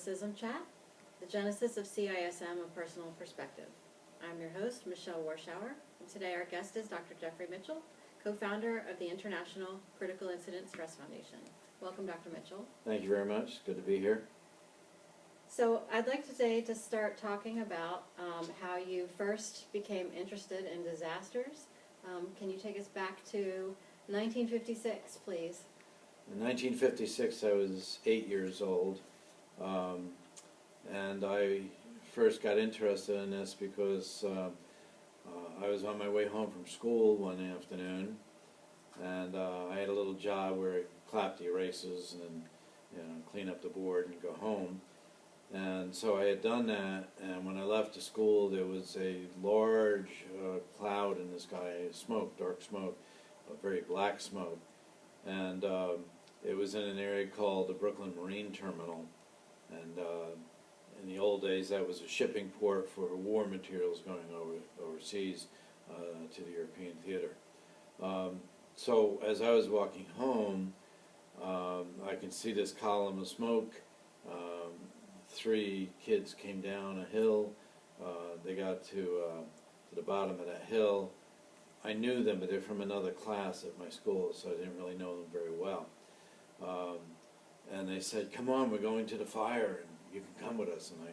CISM chat, the genesis of CISM, a personal perspective. I'm your host, Michelle Warschauer, and today our guest is Dr. Jeffrey Mitchell, co-founder of the International Critical Incident Stress Foundation. Welcome, Dr. Mitchell. Thank you very much. Good to be here. So I'd like today to start talking about how you first became interested in disasters. Can you take us back to 1956, please? In 1956, I was 8 years old, and I first got interested in this because I was on my way home from school one afternoon, and I had a little job where I clap the erasers and clean up the board and go home. And so I had done that, and when I left the school, there was a large cloud in the sky, smoke, dark smoke, a very black smoke, and it was in an area called the Brooklyn Marine Terminal, and in the old days that was a shipping port for war materials going overseas to the European theater. So as I was walking home, I could see this column of smoke. 3 kids came down a hill. They got to the bottom of that hill. I knew them, but they're from another class at my school, so I didn't really know them very well. And they said, "Come on, we're going to the fire, and you can come with us." And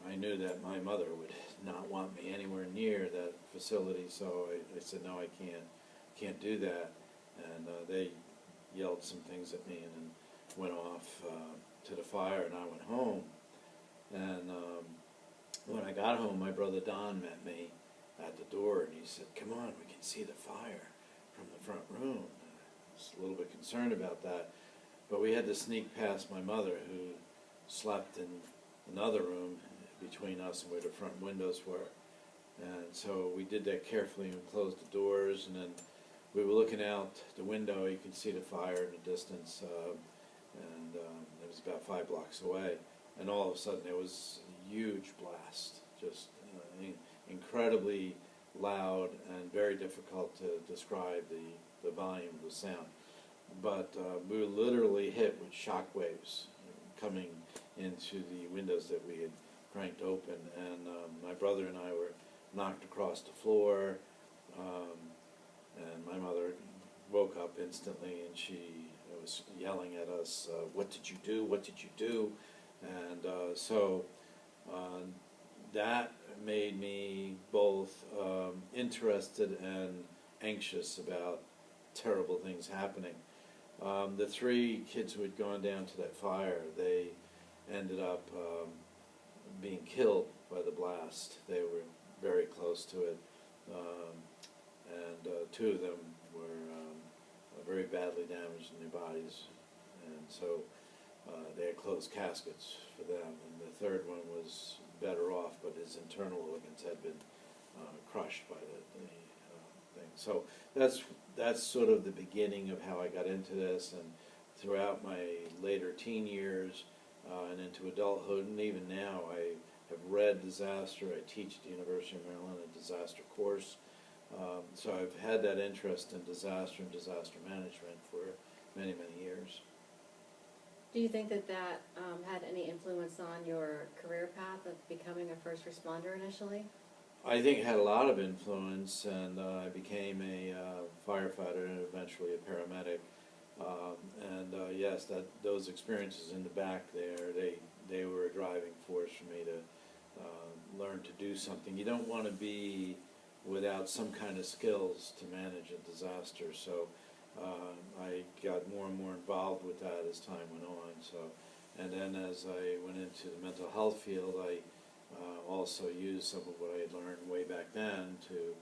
I knew that my mother would not want me anywhere near that facility, so I said, "No, I can't do that." And they yelled some things at me and then went off to the fire, and I went home. And when I got home, my brother Don met me at the door, and he said, "Come on, we can see the fire from the front room." I was a little bit concerned about that, but we had to sneak past my mother, who slept in another room between us and where the front windows were. And so we did that carefully and closed the doors, and then we were looking out the window. You could see the fire in the distance, and it was about 5 blocks away. And all of a sudden there was a huge blast, just incredibly loud and very difficult to describe the volume of the sound. But we were literally hit with shock waves coming into the windows that we had cranked open, and my brother and I were knocked across the floor, and my mother woke up instantly, and she was yelling at us, "What did you do? What did you do?" And so that made me both interested and anxious about terrible things happening. The 3 kids who had gone down to that fire, they ended up being killed by the blast. They were very close to it, and 2 of them were very badly damaged in their bodies, and so they had closed caskets for them. And the 3rd one was better off, but his internal organs had been crushed by the thing. So that's sort of the beginning of how I got into this, and throughout my later teen years and into adulthood, and even now, I have read disaster. I teach at the University of Maryland a disaster course. So I've had that interest in disaster and disaster management for many, many years. Do you think that had any influence on your career path of becoming a first responder initially? I think it had a lot of influence, and I became a firefighter and eventually a paramedic. Yes, those experiences in the back there, they were a driving force for me to learn to do something. You don't want to be without some kind of skills to manage a disaster, so I got more and more involved with that as time went on. And then as I went into the mental health field, I also used some of what I had learned way back then to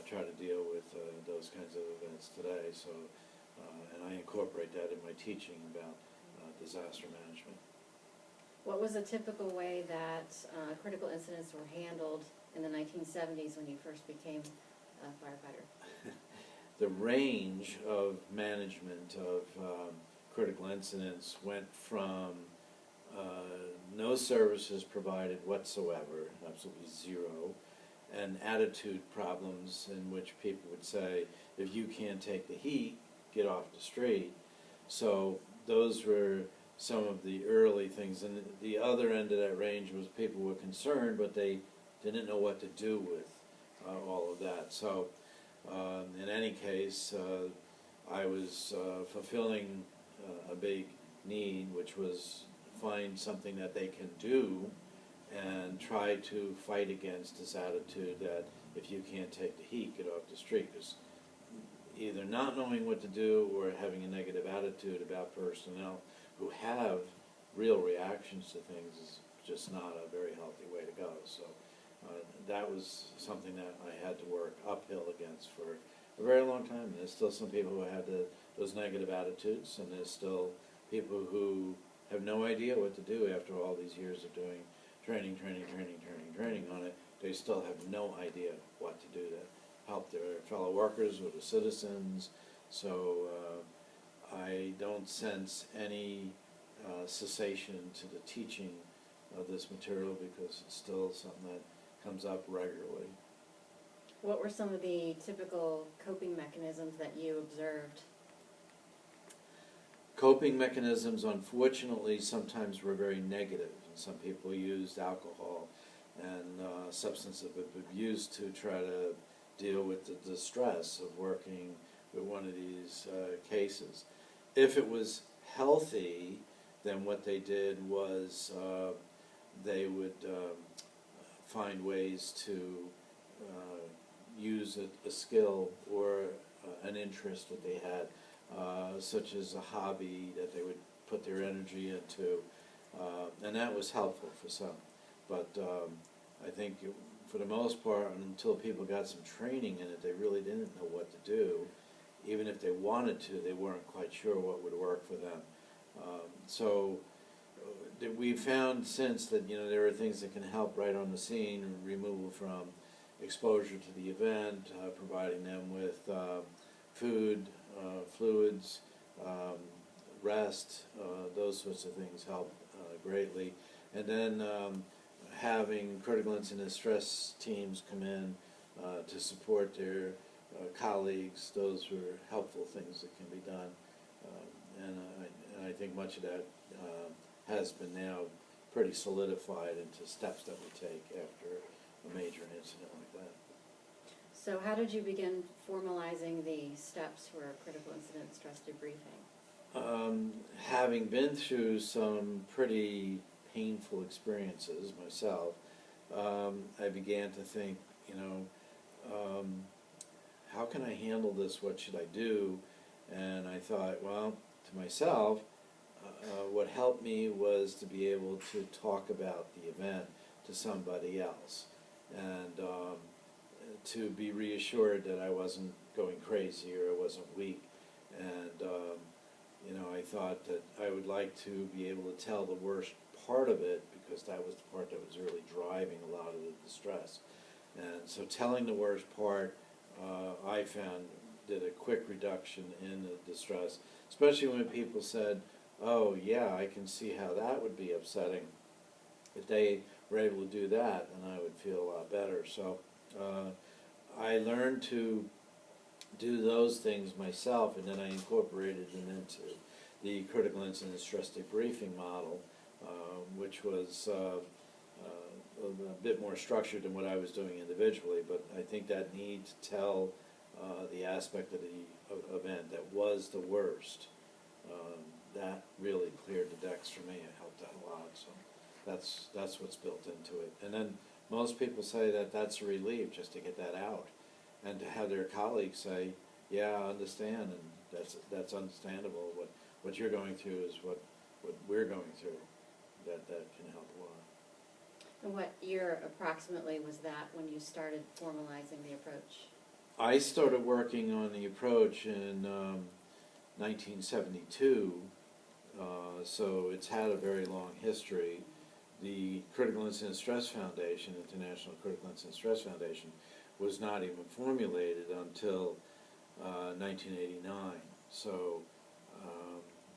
try to deal with those kinds of events today. So, and I incorporate that in my teaching about disaster management. What was a typical way that critical incidents were handled in the 1970s when you first became a firefighter? The range of management of critical incidents went from no services provided whatsoever, absolutely zero, and attitude problems in which people would say, if you can't take the heat, get off the street. So those were some of the early things. And the other end of that range was people were concerned, but they didn't know what to do with all of that. So in any case, I was fulfilling a big need, which was find something that they can do and try to fight against this attitude that if you can't take the heat, get off the street. Because either not knowing what to do or having a negative attitude about personnel who have real reactions to things is just not a very healthy way to go. So that was something that I had to work uphill against for a very long time. And there's still some people who have those negative attitudes, and there's still people who have no idea what to do after all these years of doing training on it. They still have no idea what to do to help their fellow workers or the citizens. So I don't sense any cessation to the teaching of this material, because it's still something that comes up regularly. What were some of the typical coping mechanisms that you observed? Coping mechanisms, unfortunately, sometimes were very negative. Some people used alcohol and substance abuse to try to deal with the distress of working with one of these cases. If it was healthy, then what they did was they would find ways to use a skill or an interest that they had, such as a hobby that they would put their energy into, and that was helpful for some. But I think for the most part, until people got some training in it, they really didn't know what to do. Even if they wanted to, they weren't quite sure what would work for them. So we found since that there are things that can help right on the scene: removal from exposure to the event, providing them with food, fluids, rest, those sorts of things help greatly. And then having critical incident stress teams come in to support their colleagues, those were helpful things that can be done. And I think much of that has been now pretty solidified into steps that we take after a major incident like that. So how did you begin formalizing the steps for critical incident stress debriefing? Having been through some pretty painful experiences myself, I began to think, how can I handle this? What should I do? And I thought, well, to myself, what helped me was to be able to talk about the event to somebody else, and to be reassured that I wasn't going crazy or I wasn't weak. And I thought that I would like to be able to tell the worst part of it, because that was the part that was really driving a lot of the distress. And so telling the worst part, I found, did a quick reduction in the distress, especially when people said, oh yeah, I can see how that would be upsetting. If they were able to do that, then I would feel a lot better. So I learned to do those things myself, and then I incorporated them into the critical incident stress debriefing model, which was a bit more structured than what I was doing individually. But I think that need to tell the aspect of the event that was the worst, that really cleared the decks for me. It helped out a lot. So that's what's built into it. And then most people say that that's a relief, just to get that out, and to have their colleagues say, yeah, I understand, and that's understandable. What you're going through is what we're going through. That can help a lot. And what year approximately was that when you started formalizing the approach? I started working on the approach in 1972, so it's had a very long history. The Critical Incident Stress Foundation, International Critical Incident Stress Foundation, was not even formulated until 1989. So,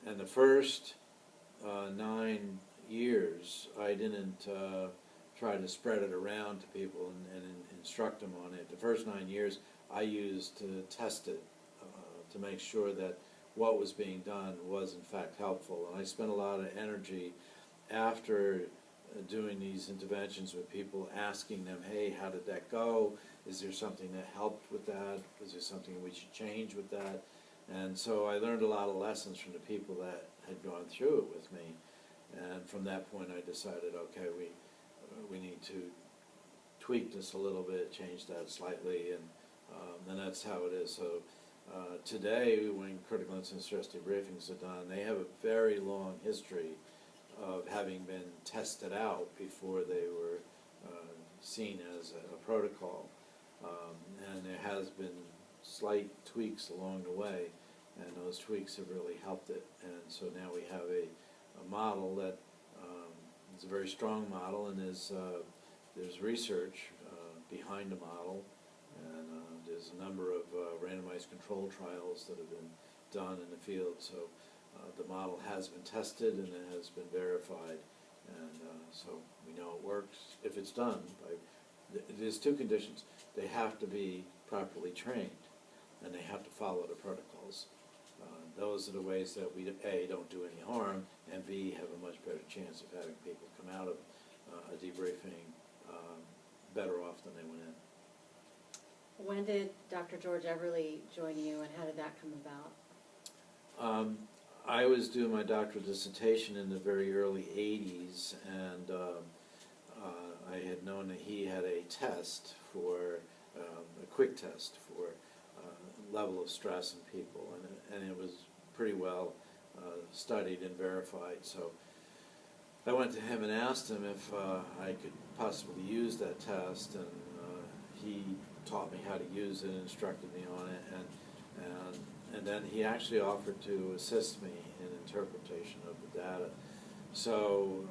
and the first 9 years, I didn't try to spread it around to people and instruct them on it. The first 9 years, I used to test it to make sure that what was being done was in fact helpful. And I spent a lot of energy after doing these interventions with people, asking them, hey, how did that go? Is there something that helped with that? Is there something we should change with that? And so I learned a lot of lessons from the people that had gone through it with me. And from that point I decided, okay, we need to tweak this a little bit, change that slightly, and that's how it is. So today, when critical incident stress debriefings are done, they have a very long history of having been tested out before they were seen as a protocol. And there has been slight tweaks along the way, and those tweaks have really helped it. And so now we have a model that is a very strong model, and there's research behind the model, and there's a number of randomized control trials that have been done in the field. So the model has been tested and it has been verified, and so we know it works if it's done. There's two conditions. They have to be properly trained, and they have to follow the protocols. Those are the ways that we, A, don't do any harm, and B, have a much better chance of having people come out of a debriefing better off than they went in. When did Dr. George Everly join you, and how did that come about? I was doing my doctoral dissertation in the very early 80s, and I had known that he had a test for, a quick test for level of stress in people, and it was pretty well studied and verified. So I went to him and asked him if I could possibly use that test, and he taught me how to use it and instructed me on it, and then he actually offered to assist me in interpretation of the data. So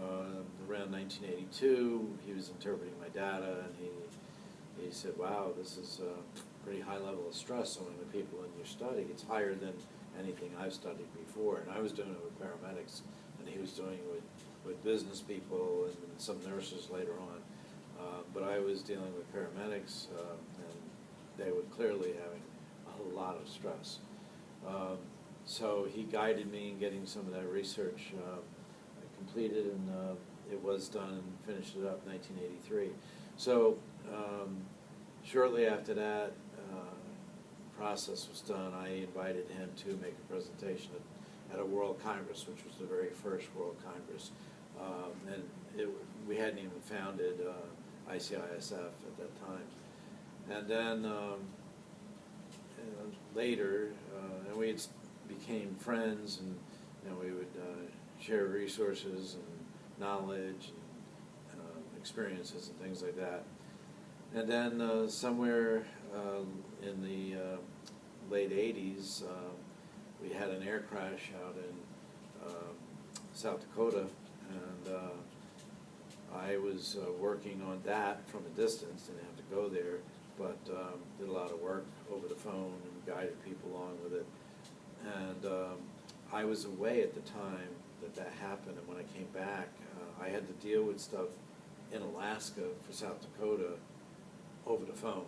around 1982, he was interpreting my data, and he said, wow, this is a pretty high level of stress among the people in your study. It's higher than anything I've studied before. And I was doing it with paramedics, and he was doing it with business people and some nurses later on. But I was dealing with paramedics, and they were clearly having a lot of stress. So he guided me in getting some of that research completed, and it was done and finished it up in 1983. So shortly after that process was done, I invited him to make a presentation at a World Congress, which was the very first World Congress. And we hadn't even founded ICISF at that time. And then later, and we became friends, and we would share resources and knowledge and experiences and things like that. And then somewhere in the late 80s, we had an air crash out in South Dakota, and I was working on that from a distance, didn't have to go there, but did a lot of work over the phone and guided people along with it. And I was away at the time that happened, and when I came back, I had to deal with stuff in Alaska for South Dakota over the phone.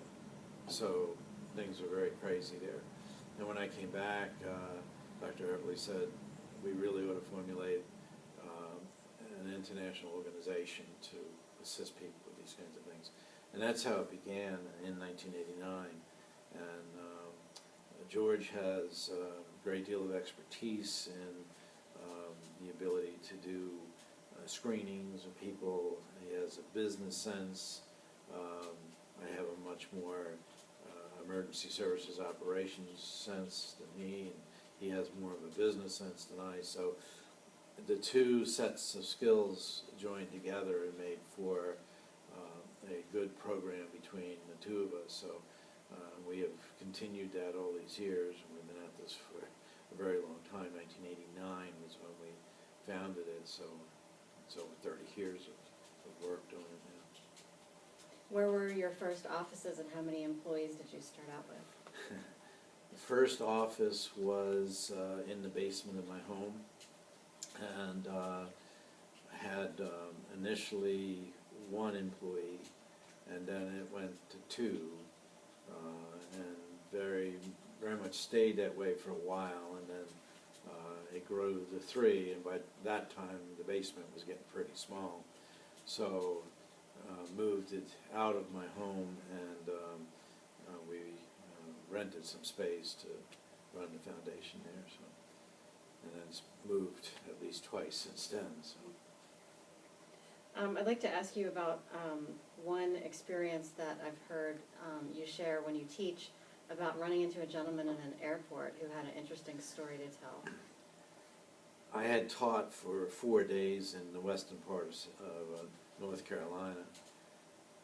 So things were very crazy there. And when I came back, Dr. Everly said, we really ought to formulate an international organization to assist people with these kinds of things. And that's how it began in 1989. And George has a great deal of expertise in the ability to do screenings of people. He has a business sense. I have a much more emergency services operations sense than me, and he has more of a business sense than I. So the two sets of skills joined together and made for a good program between the two of us. So we have continued that all these years, and we've been at this for a very long time. 1989 was when we founded it, so it's over 30 years of work doing it now. Where were your first offices, and how many employees did you start out with? The first office was in the basement of my home, and had initially one employee, and then it went to two, and very very much stayed that way for a while, and then it grew to 3, and by that time the basement was getting pretty small. So moved it out of my home, and we rented some space to run the foundation there. So, and then it's moved at least twice since then. So. I'd like to ask you about one experience that I've heard you share when you teach about running into a gentleman in an airport who had an interesting story to tell. I had taught for 4 days in the western part of North Carolina,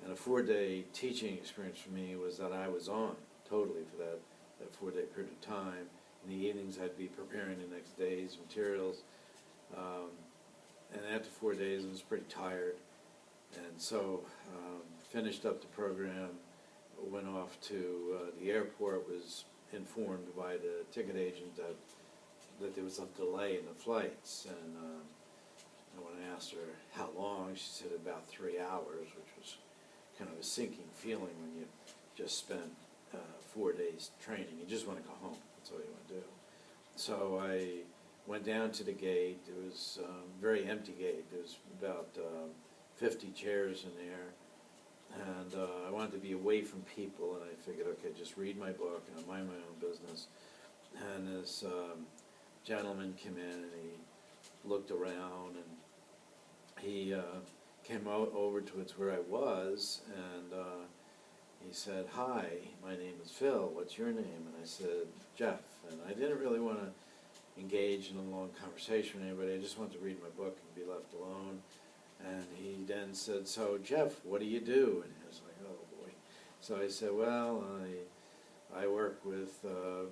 and a 4-day teaching experience for me was that I was on totally for that 4-day period of time. In the evenings I'd be preparing the next day's materials, and after 4 days I was pretty tired, and so finished up the program, went off to the airport, was informed by the ticket agent that there was a delay in the flights, and when I asked her how long, she said about 3 hours, which was kind of a sinking feeling when you just spent 4 days training. You just want to go home. That's all you want to do. So I went down to the gate. It was a very empty gate. There was about 50 chairs in there, and I wanted to be away from people, and I figured, okay, just read my book, and I'll mind my own business. And this gentleman came in, and he looked around, and he came over to where I was, and he said, "Hi, my name is Phil. What's your name?" And I said, "Jeff." And I didn't really want to engage in a long conversation with anybody. I just wanted to read my book and be left alone. And he then said, "So, Jeff, what do you do?" And I was like, "Oh, boy." So I said, "Well, I work with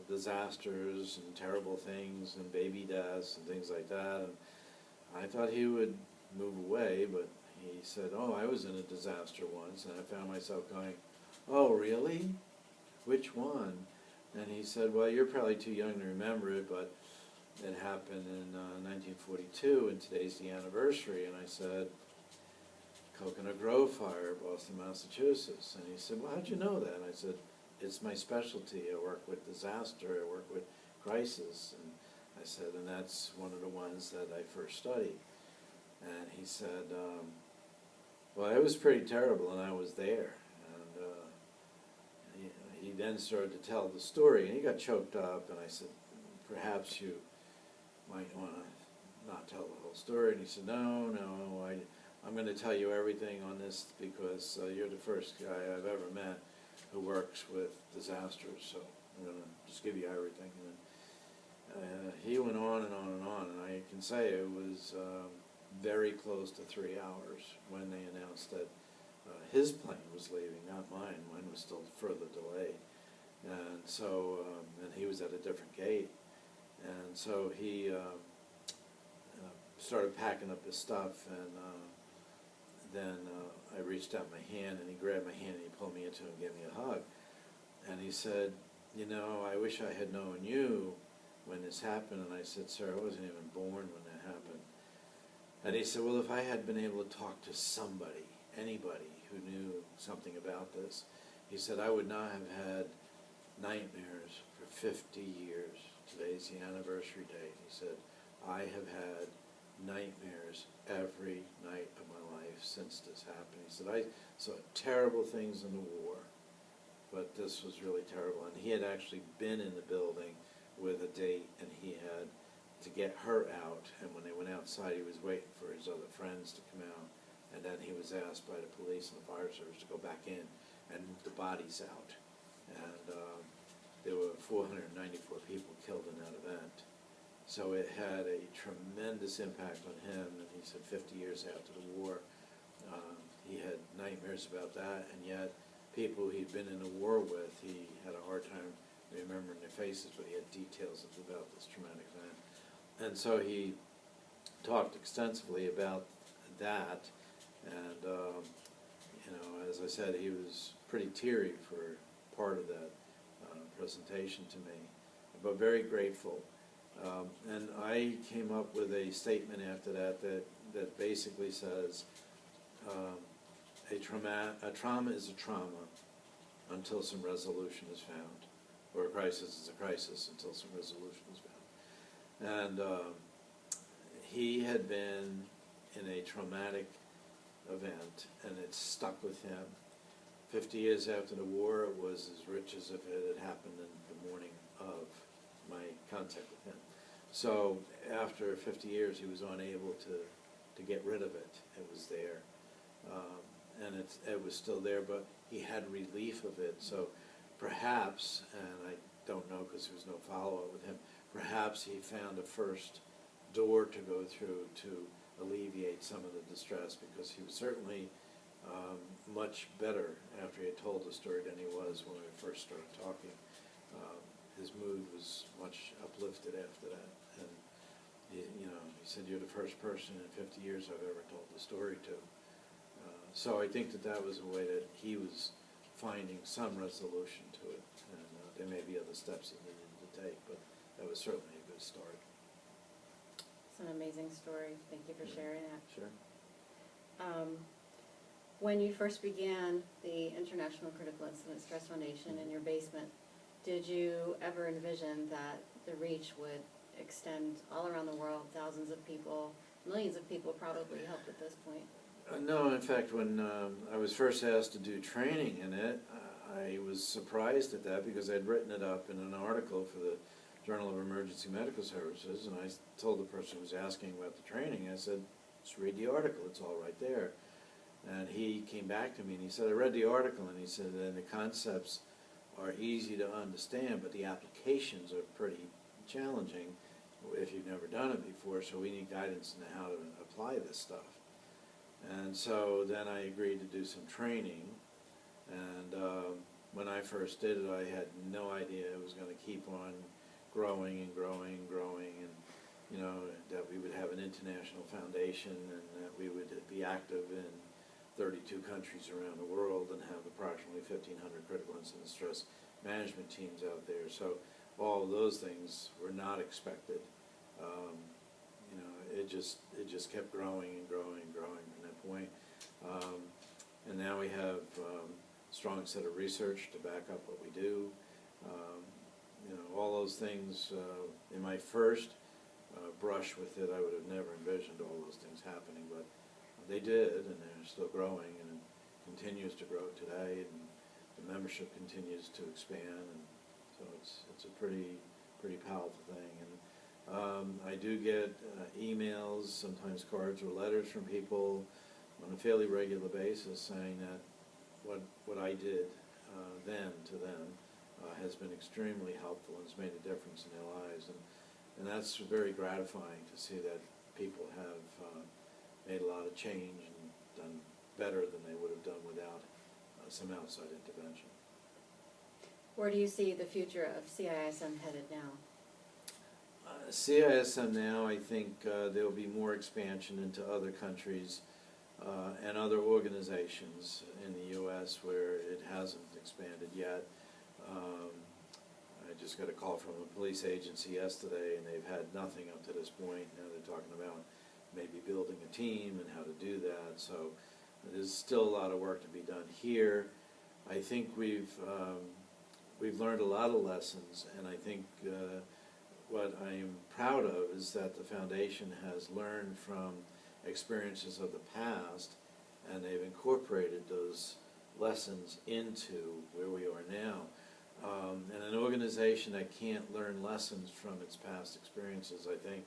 disasters and terrible things and baby deaths and things like that." And I thought he would move away, but he said, "Oh, I was in a disaster once," and I found myself going, "Oh, really? Which one?" And he said, "Well, you're probably too young to remember it, but it happened in 1942, and today's the anniversary." And I said, "Coconut Grove Fire, Boston, Massachusetts." And he said, "Well, how'd you know that?" And I said, "It's my specialty. I work with disaster. I work with crisis." And I said, "And that's one of the ones that I first studied." And he said, "Well, it was pretty terrible, and I was there." And he then started to tell the story, and he got choked up, and I said, "Perhaps you might want to not tell the whole story." And he said, No, I'm going to tell you everything on this because you're the first guy I've ever met who works with disasters, so I'm going to just give you everything." And he went on and on and on, and I can say it was very close to 3 hours when they announced that his plane was leaving, not mine. Mine was still further delayed. And so, and he was at a different gate. And so he started packing up his stuff, and then I reached out my hand, and he grabbed my hand, and he pulled me into it and gave me a hug. And he said, "You know, I wish I had known you when this happened." And I said, "Sir, I wasn't even born when that happened." And he said, "Well, if I had been able to talk to somebody, anybody who knew something about this," he said, "I would not have had nightmares for 50 years. Today's the anniversary date." He said, "I have had nightmares every night of my life since this happened." He said, "I saw terrible things in the war, but this was really terrible." And he had actually been in the building with a date, and he had to get her out, and when they went outside, he was waiting for his other friends to come out, and then he was asked by the police and the fire service to go back in and move the bodies out. And there were 494 people killed in that event. So it had a tremendous impact on him, and he said 50 years after the war, he had nightmares about that, and yet people he'd been in the war with, he had a hard time remembering their faces, but he had details about this traumatic event. And so he talked extensively about that, and you know, as I said, he was pretty teary for part of that presentation to me, but very grateful. And I came up with a statement after that basically says, a trauma is a trauma until some resolution is found. or a crisis is a crisis until some resolution is found. And he had been in a traumatic event, and it stuck with him. 50 years after the war, it was as rich as if it had happened in the morning of my contact with him. So after 50 years, he was unable to get rid of it. It was there. And it was still there, but he had relief of it. So perhaps, and I don't know because there was no follow-up with him, perhaps he found a first door to go through to alleviate some of the distress, because he was certainly much better after he had told the story than he was when we first started talking. His mood was much uplifted after that. And he said, "You're the first person in 50 years I've ever told the story to." So I think that was a way that he was finding some resolution to it. And there may be other steps that he needed to take, but that was certainly a good start. It's an amazing story. Thank you for sharing that. Sure. When you first began the International Critical Incident Stress Foundation in your basement, did you ever envision that the reach would extend all around the world, thousands of people, millions of people probably helped at this point? No, in fact, when I was first asked to do training in it, I was surprised at that, because I'd written it up in an article for the Journal of Emergency Medical Services, and I told the person who was asking about the training, I said, "Just read the article, it's all right there." And he came back to me and he said, "I read the article," and he said, "and the concepts are easy to understand, but the applications are pretty challenging if you've never done it before, so we need guidance on how to apply this stuff." And so then I agreed to do some training, and when I first did it, I had no idea it was going to keep on growing and growing and growing, and that we would have an international foundation, and that we would be active in 32 countries around the world and have approximately 1,500 critical incident stress management teams out there. So all of those things were not expected. It just kept growing and growing and growing from that point. And now we have a strong set of research to back up what we do. All those things, in my first brush with it, I would have never envisioned all those things happening, but they did, and they're still growing, and it continues to grow today, and the membership continues to expand, and so it's a pretty powerful thing. And I do get emails, sometimes cards or letters from people on a fairly regular basis saying that what I did then to them has been extremely helpful and has made a difference in their lives, and that's very gratifying to see that people have made a lot of change and done better than they would have done without some outside intervention. Where do you see the future of CISM headed now? CISM now, I think there will be more expansion into other countries and other organizations in the U.S. where it hasn't expanded yet. I just got a call from a police agency yesterday, and they've had nothing up to this point. Now they're talking about maybe building a team and how to do that. So there's still a lot of work to be done here. I think we've learned a lot of lessons, and I think what I am proud of is that the foundation has learned from experiences of the past, and they've incorporated those lessons into where we are now. And an organization that can't learn lessons from its past experiences, I think,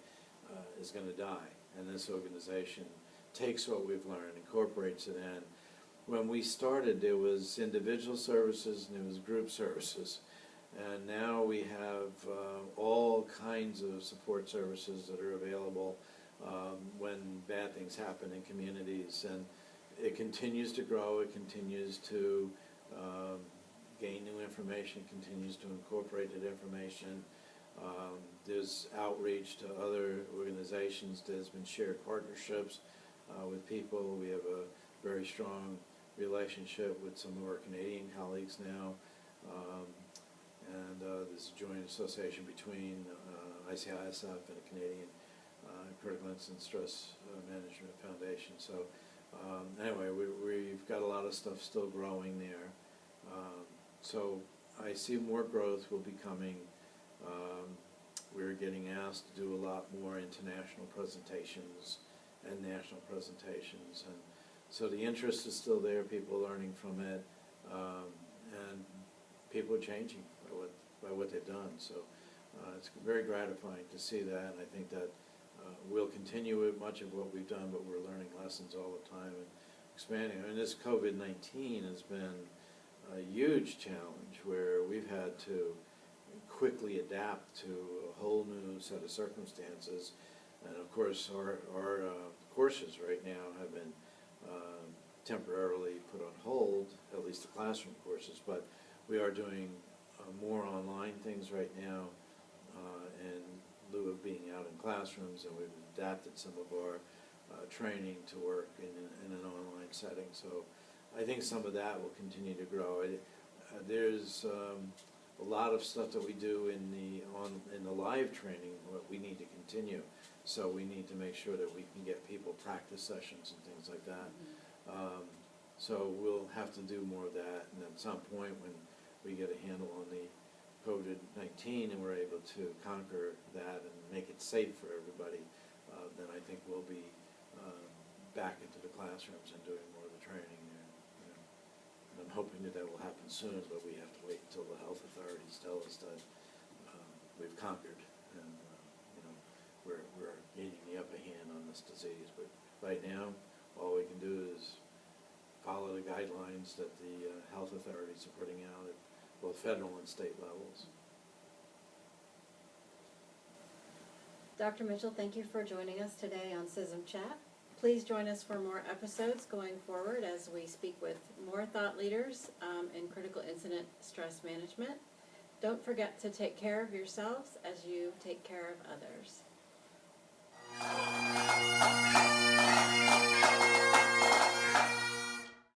is going to die. And this organization takes what we've learned, incorporates it in. When we started, there was individual services and there was group services. And now we have all kinds of support services that are available when bad things happen in communities. And it continues to grow, it continues to gain new information, continues to incorporate that information. There's outreach to other organizations. There's been shared partnerships with people. We have a very strong relationship with some of our Canadian colleagues now. And there's a joint association between ICISF and the Canadian Critical Incident Stress Management Foundation. So anyway, we've got a lot of stuff still growing there. So I see more growth will be coming. We're getting asked to do a lot more international presentations and national presentations, and so the interest is still there, people learning from it, and people are changing by what they've done. So it's very gratifying to see that, and I think that we'll continue with much of what we've done, but we're learning lessons all the time and expanding. I mean, this COVID-19 has been a huge challenge where we've had to quickly adapt to a whole new set of circumstances. And of course, our courses right now have been temporarily put on hold, at least the classroom courses, but we are doing more online things right now in lieu of being out in classrooms, and we've adapted some of our training to work in an online setting. So I think some of that will continue to grow. There's a lot of stuff that we do in the live training what we need to continue. So we need to make sure that we can get people practice sessions and things like that. So we'll have to do more of that, and at some point when we get a handle on the COVID-19 and we're able to conquer that and make it safe for everybody, then I think we'll be back into the classrooms and doing more of the training there. And I'm hoping that will happen soon, but we have to wait until the health authorities tell us that we've conquered and we're gaining the upper hand on this disease. But right now, all we can do is follow the guidelines that the health authorities are putting out at both federal and state levels. Dr. Mitchell, thank you for joining us today on CISM Chat. Please join us for more episodes going forward as we speak with more thought leaders in critical incident stress management. Don't forget to take care of yourselves as you take care of others.